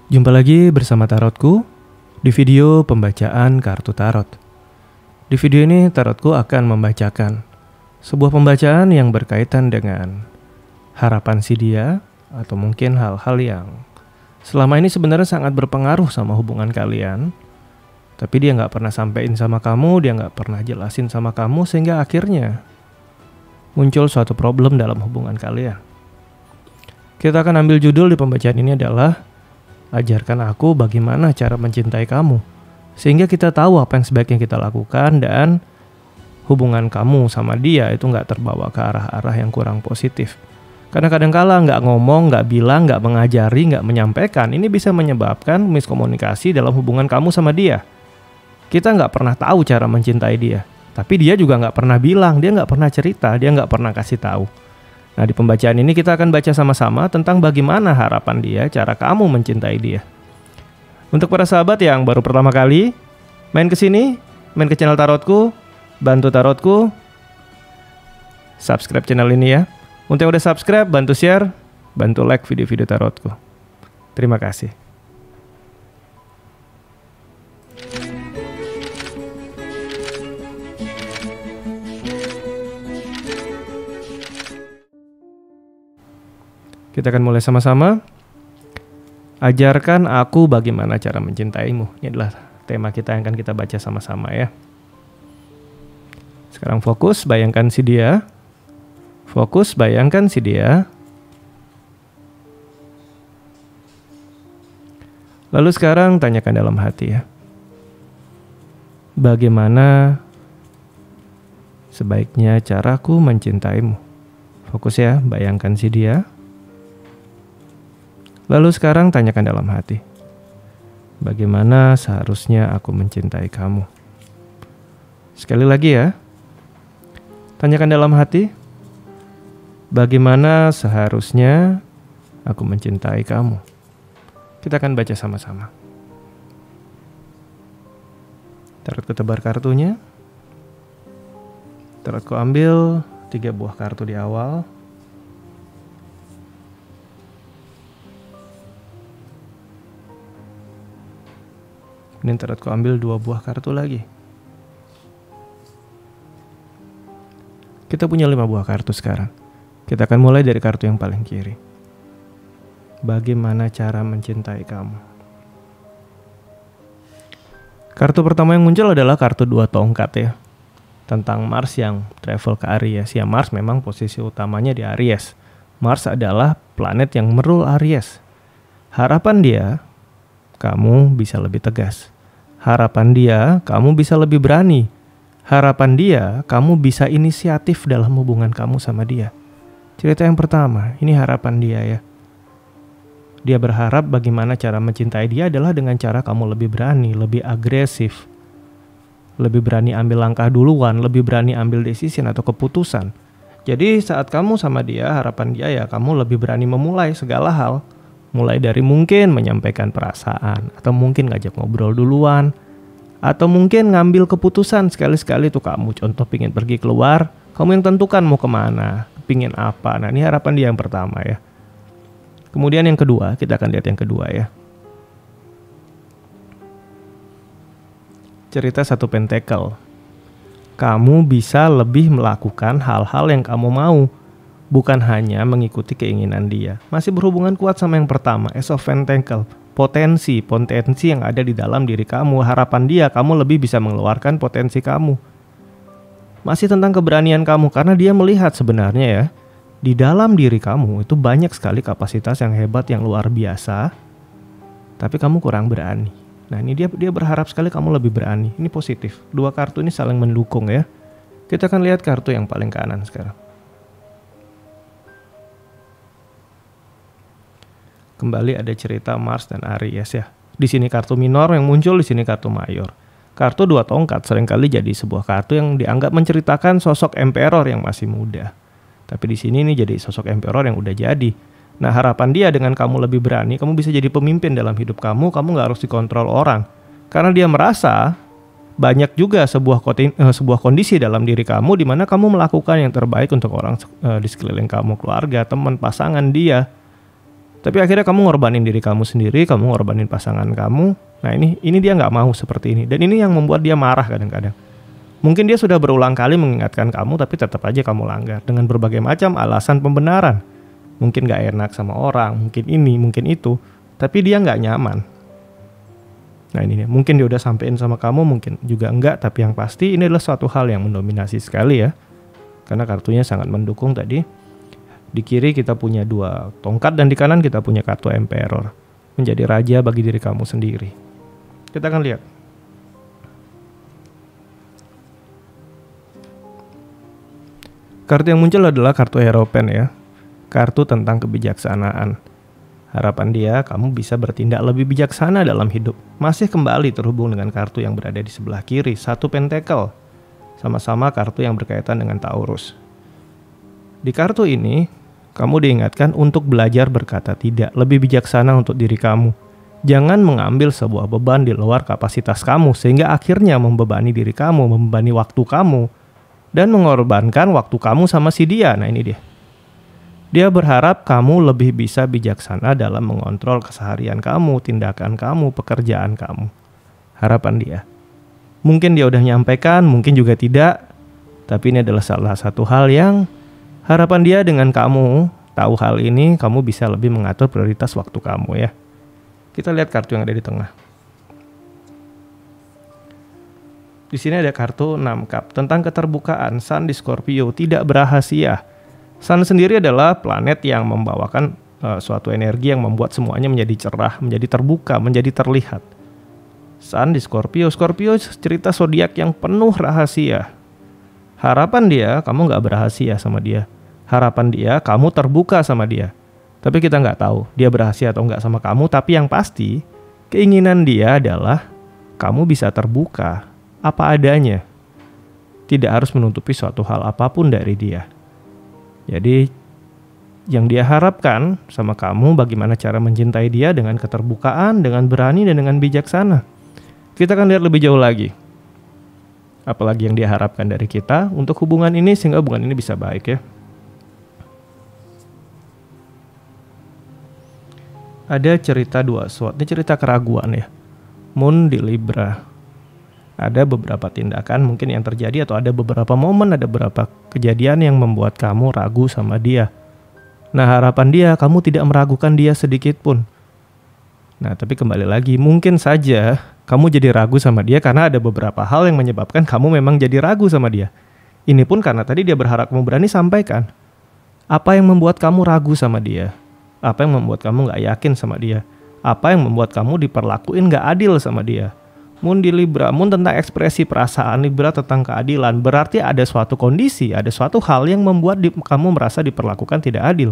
Jumpa lagi bersama Tarotku di video pembacaan kartu tarot. Di video ini Tarotku akan membacakan sebuah pembacaan yang berkaitan dengan harapan si dia atau mungkin hal-hal yang selama ini sebenarnya sangat berpengaruh sama hubungan kalian, tapi dia nggak pernah sampein sama kamu, dia nggak pernah jelasin sama kamu, sehingga akhirnya muncul suatu problem dalam hubungan kalian. Kita akan ambil judul di pembacaan ini adalah Ajarkan aku bagaimana cara mencintai kamu, sehingga kita tahu apa yang sebaiknya kita lakukan dan hubungan kamu sama dia itu nggak terbawa ke arah-arah yang kurang positif. Karena kadang-kala nggak ngomong, nggak bilang, nggak mengajari, nggak menyampaikan, ini bisa menyebabkan miskomunikasi dalam hubungan kamu sama dia. Kita nggak pernah tahu cara mencintai dia, tapi dia juga nggak pernah bilang, dia nggak pernah cerita, dia nggak pernah kasih tahu. Nah, di pembacaan ini kita akan baca sama-sama tentang bagaimana harapan dia, cara kamu mencintai dia. Untuk para sahabat yang baru pertama kali main ke sini, main ke channel Tarotku, bantu Tarotku subscribe channel ini ya. Untuk yang udah subscribe, bantu share, bantu like video-video Tarotku. Terima kasih. Kita akan mulai sama-sama. Ajarkan aku bagaimana cara mencintaimu. Ini adalah tema kita yang akan kita baca sama-sama ya. Sekarang fokus, bayangkan si dia. Fokus, bayangkan si dia. Lalu sekarang tanyakan dalam hati ya. Bagaimana sebaiknya caraku mencintaimu? Fokus ya, bayangkan si dia. Lalu sekarang tanyakan dalam hati, bagaimana seharusnya aku mencintai kamu? Sekali lagi ya, tanyakan dalam hati, bagaimana seharusnya aku mencintai kamu? Kita akan baca sama-sama. Tarotku tebar kartunya. Tarotku ambil 3 buah kartu di awal. Ini Tarotku ambil 2 buah kartu lagi. Kita punya 5 buah kartu sekarang. Kita akan mulai dari kartu yang paling kiri. Bagaimana cara mencintai kamu? Kartu pertama yang muncul adalah kartu 2 tongkat ya. Tentang Mars yang travel ke Aries. Ya, Mars memang posisi utamanya di Aries. Mars adalah planet yang merul Aries. Harapan dia, kamu bisa lebih tegas. Harapan dia, kamu bisa lebih berani. Harapan dia, kamu bisa inisiatif dalam hubungan kamu sama dia. Cerita yang pertama, ini harapan dia ya. Dia berharap bagaimana cara mencintai dia adalah dengan cara kamu lebih berani, lebih agresif. Lebih berani ambil langkah duluan, lebih berani ambil decision atau keputusan. Jadi saat kamu sama dia, harapan dia ya kamu lebih berani memulai segala hal. Mulai dari mungkin menyampaikan perasaan, atau mungkin ngajak ngobrol duluan, atau mungkin ngambil keputusan sekali-sekali tuh kamu. Contoh pingin pergi keluar, kamu yang tentukan mau kemana, pingin apa. Nah, ini harapan dia yang pertama ya. Kemudian yang kedua, kita akan lihat yang kedua ya. Cerita 1 pentakel. Kamu bisa lebih melakukan hal-hal yang kamu mau, bukan hanya mengikuti keinginan dia. Masih berhubungan kuat sama yang pertama, Ace of Pentacle. Potensi yang ada di dalam diri kamu. Harapan dia, kamu lebih bisa mengeluarkan potensi kamu. Masih tentang keberanian kamu, karena dia melihat sebenarnya ya, di dalam diri kamu itu banyak sekali kapasitas yang hebat, yang luar biasa. Tapi kamu kurang berani. Nah, ini dia berharap sekali kamu lebih berani. Ini positif. 2 kartu ini saling mendukung ya. Kita akan lihat kartu yang paling kanan sekarang. Kembali ada cerita Mars dan Aries ya. Di sini kartu minor yang muncul, di sini kartu mayor. Kartu 2 tongkat seringkali jadi sebuah kartu yang dianggap menceritakan sosok emperor yang masih muda. Tapi di sini ini jadi sosok emperor yang udah jadi. Nah, harapan dia dengan kamu lebih berani, kamu bisa jadi pemimpin dalam hidup kamu nggak harus dikontrol orang. Karena dia merasa banyak juga sebuah kondisi dalam diri kamu di mana kamu melakukan yang terbaik untuk orang di sekeliling kamu, keluarga, teman, pasangan dia. Tapi akhirnya kamu ngorbanin diri kamu sendiri, kamu ngorbanin pasangan kamu. Nah ini dia nggak mau seperti ini. Dan ini yang membuat dia marah kadang-kadang. Mungkin dia sudah berulang kali mengingatkan kamu, tapi tetap aja kamu langgar. Dengan berbagai macam alasan pembenaran. Mungkin nggak enak sama orang, mungkin ini, mungkin itu. Tapi dia nggak nyaman. Nah ini nih, mungkin dia udah sampein sama kamu, mungkin juga enggak. Tapi yang pasti ini adalah suatu hal yang mendominasi sekali ya. Karena kartunya sangat mendukung tadi. Di kiri kita punya 2 tongkat dan di kanan kita punya kartu Emperor. Menjadi raja bagi diri kamu sendiri. Kita akan lihat. Kartu yang muncul adalah kartu Hierophant ya. Kartu tentang kebijaksanaan. Harapan dia kamu bisa bertindak lebih bijaksana dalam hidup. Masih kembali terhubung dengan kartu yang berada di sebelah kiri, 1 Pentacle. Sama-sama kartu yang berkaitan dengan Taurus. Di kartu ini, kamu diingatkan untuk belajar berkata tidak, lebih bijaksana untuk diri kamu. Jangan mengambil sebuah beban di luar kapasitas kamu, sehingga akhirnya membebani diri kamu, membebani waktu kamu, dan mengorbankan waktu kamu sama si dia. Nah ini dia. Dia berharap kamu lebih bisa bijaksana dalam mengontrol keseharian kamu, tindakan kamu, pekerjaan kamu. Harapan dia. Mungkin dia udah nyampaikan, mungkin juga tidak. Tapi ini adalah salah satu hal yang harapan dia dengan kamu tahu hal ini, kamu bisa lebih mengatur prioritas waktu kamu ya. Kita lihat kartu yang ada di tengah. Di sini ada kartu 6 cup tentang keterbukaan. Sun di Scorpio, tidak berahasia. Sun sendiri adalah planet yang membawakan suatu energi yang membuat semuanya menjadi cerah, menjadi terbuka, menjadi terlihat. Sun di Scorpio. Scorpio cerita zodiak yang penuh rahasia. Harapan dia, kamu gak berahasia sama dia. Harapan dia, kamu terbuka sama dia. Tapi kita nggak tahu dia berhasil atau nggak sama kamu. Tapi yang pasti, keinginan dia adalah kamu bisa terbuka apa adanya. Tidak harus menutupi suatu hal apapun dari dia. Jadi, yang dia harapkan sama kamu bagaimana cara mencintai dia dengan keterbukaan, dengan berani, dan dengan bijaksana. Kita akan lihat lebih jauh lagi. Apalagi yang dia harapkan dari kita untuk hubungan ini sehingga hubungan ini bisa baik ya. Ada cerita 2 sword, ini cerita keraguan ya. Moon di Libra. Ada beberapa tindakan mungkin yang terjadi atau ada beberapa momen, ada beberapa kejadian yang membuat kamu ragu sama dia. Nah harapan dia, kamu tidak meragukan dia sedikit pun. Nah tapi kembali lagi, mungkin saja kamu jadi ragu sama dia karena ada beberapa hal yang menyebabkan kamu memang jadi ragu sama dia. Ini pun karena tadi dia berharap kamu berani sampaikan. Apa yang membuat kamu ragu sama dia? Apa yang membuat kamu gak yakin sama dia? Apa yang membuat kamu diperlakuin gak adil sama dia? Moon di Libra, Moon tentang ekspresi perasaan, Libra tentang keadilan. Berarti ada suatu kondisi, ada suatu hal yang membuat kamu merasa diperlakukan tidak adil.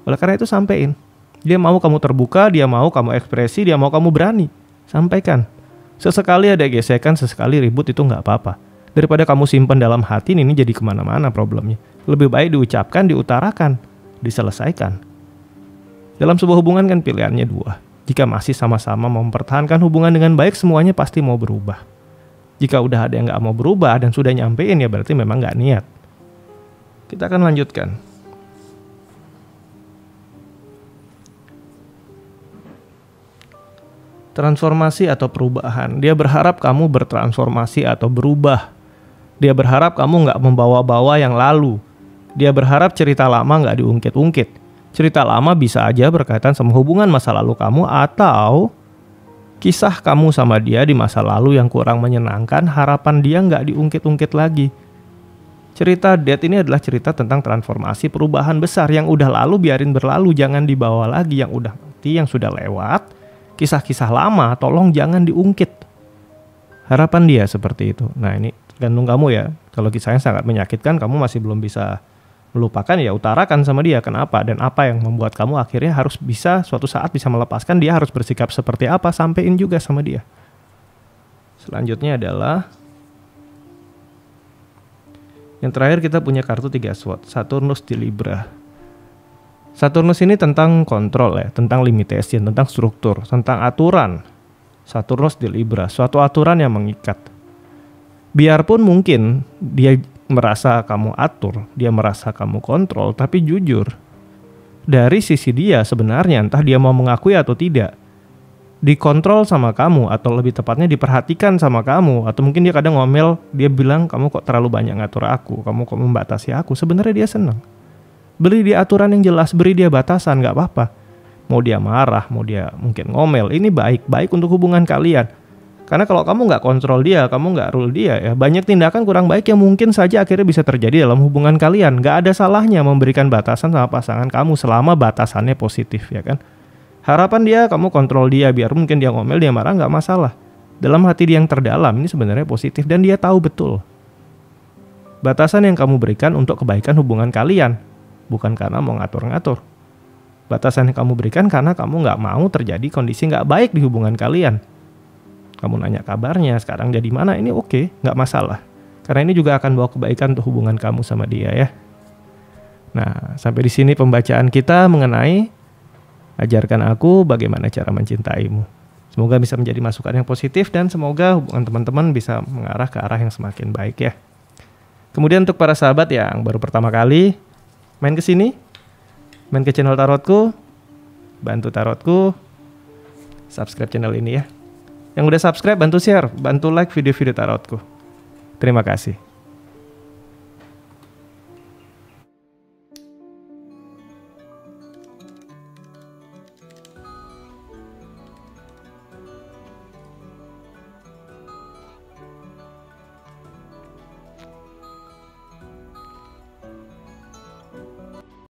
Oleh karena itu sampein. Dia mau kamu terbuka, dia mau kamu ekspresi, dia mau kamu berani. Sampaikan. Sesekali ada gesekan, sesekali ribut itu gak apa-apa. Daripada kamu simpan dalam hati, ini jadi kemana-mana problemnya. Lebih baik diucapkan, diutarakan, diselesaikan. Dalam sebuah hubungan kan pilihannya 2. Jika masih sama-sama mempertahankan hubungan dengan baik, semuanya pasti mau berubah. Jika udah ada yang gak mau berubah dan sudah nyampein ya berarti memang gak niat. Kita akan lanjutkan. Transformasi atau perubahan. Dia berharap kamu bertransformasi atau berubah. Dia berharap kamu gak membawa-bawa yang lalu. Dia berharap cerita lama gak diungkit-ungkit. Cerita lama bisa aja berkaitan sama hubungan masa lalu kamu atau kisah kamu sama dia di masa lalu yang kurang menyenangkan, harapan dia nggak diungkit-ungkit lagi. Cerita Death ini adalah cerita tentang transformasi perubahan besar yang udah lalu biarin berlalu, jangan dibawa lagi yang udah mati, yang sudah lewat. Kisah-kisah lama tolong jangan diungkit. Harapan dia seperti itu. Nah ini tergantung kamu ya. Kalau kisahnya sangat menyakitkan, kamu masih belum bisa melupakan ya utarakan sama dia kenapa dan apa yang membuat kamu akhirnya harus bisa suatu saat bisa melepaskan, dia harus bersikap seperti apa, sampein juga sama dia. Selanjutnya adalah yang terakhir kita punya kartu 3 sword, Saturnus di Libra. Saturnus ini tentang kontrol ya, tentang limitation, tentang struktur, tentang aturan. Saturnus di Libra, suatu aturan yang mengikat. Biarpun mungkin dia merasa kamu atur, dia merasa kamu kontrol, tapi jujur, dari sisi dia sebenarnya, entah dia mau mengakui atau tidak, dikontrol sama kamu, atau lebih tepatnya diperhatikan sama kamu, atau mungkin dia kadang ngomel, dia bilang kamu kok terlalu banyak ngatur aku, kamu kok membatasi aku. Sebenarnya dia senang. Beri dia aturan yang jelas, beri dia batasan, gak apa-apa. Mau dia marah, mau dia mungkin ngomel, ini baik untuk hubungan kalian. Karena kalau kamu nggak kontrol dia, kamu nggak rule dia, ya banyak tindakan kurang baik yang mungkin saja akhirnya bisa terjadi dalam hubungan kalian. Nggak ada salahnya memberikan batasan sama pasangan kamu selama batasannya positif, ya kan? Harapan dia kamu kontrol dia, biar mungkin dia ngomel, dia marah, nggak masalah. Dalam hati dia yang terdalam ini sebenarnya positif dan dia tahu betul batasan yang kamu berikan untuk kebaikan hubungan kalian, bukan karena mau ngatur-ngatur. Batasan yang kamu berikan karena kamu nggak mau terjadi kondisi nggak baik di hubungan kalian. Kamu nanya kabarnya, sekarang jadi mana, ini oke, nggak masalah. Karena ini juga akan bawa kebaikan untuk hubungan kamu sama dia ya. Nah, sampai di sini pembacaan kita mengenai ajarkan aku bagaimana cara mencintaimu. Semoga bisa menjadi masukan yang positif dan semoga hubungan teman-teman bisa mengarah ke arah yang semakin baik ya. Kemudian untuk para sahabat yang baru pertama kali main ke sini, main ke channel tarotku, bantu tarotku, subscribe channel ini ya. Yang udah subscribe bantu share, bantu like video-video tarotku. Terima kasih.